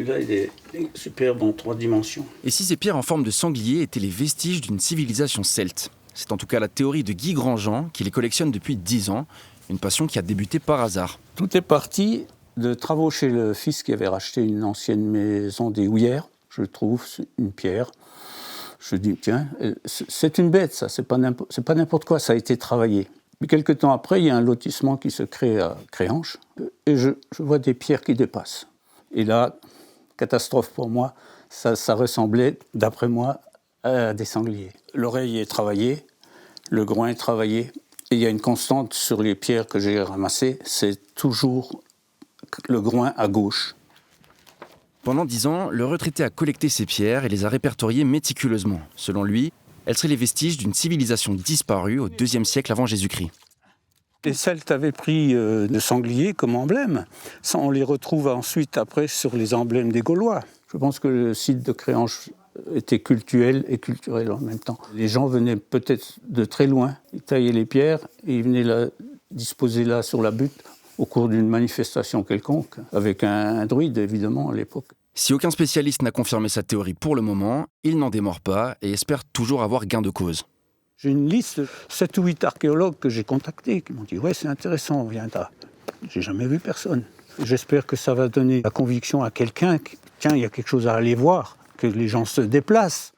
celui-là, il est superbe en 3 dimensions. Et si ces pierres en forme de sanglier étaient les vestiges d'une civilisation celte? C'est en tout cas la théorie de Guy Grandjean, qui les collectionne depuis 10 ans, une passion qui a débuté par hasard. Tout est parti de travaux chez le fils qui avait racheté une ancienne maison des Houillères. Je trouve une pierre. Je dis, tiens, c'est une bête, ça, c'est pas n'importe quoi, ça a été travaillé. Mais quelques temps après, il y a un lotissement qui se crée à Créanche, et je vois des pierres qui dépassent. Et là, catastrophe pour moi, ça ressemblait, d'après moi, à des sangliers. L'oreille est travaillée, le groin est travaillé, et il y a une constante sur les pierres que j'ai ramassées, c'est toujours le groin à gauche. Pendant 10 ans, le retraité a collecté ces pierres et les a répertoriées méticuleusement. Selon lui, elles seraient les vestiges d'une civilisation disparue au IIe siècle avant Jésus-Christ. Les Celtes avaient pris le sanglier comme emblème. Ça, on les retrouve ensuite après sur les emblèmes des Gaulois. Je pense que le site de Créanche était cultuel et culturel en même temps. Les gens venaient peut-être de très loin, ils taillaient les pierres et ils venaient disposer là sur la butte au cours d'une manifestation quelconque, avec un druide évidemment à l'époque. Si aucun spécialiste n'a confirmé sa théorie pour le moment, il n'en démord pas et espère toujours avoir gain de cause. J'ai une liste, 7 ou 8 archéologues que j'ai contactés, qui m'ont dit « Ouais, c'est intéressant, viens là ». J'ai jamais vu personne. J'espère que ça va donner la conviction à quelqu'un que, tiens, il y a quelque chose à aller voir, que les gens se déplacent.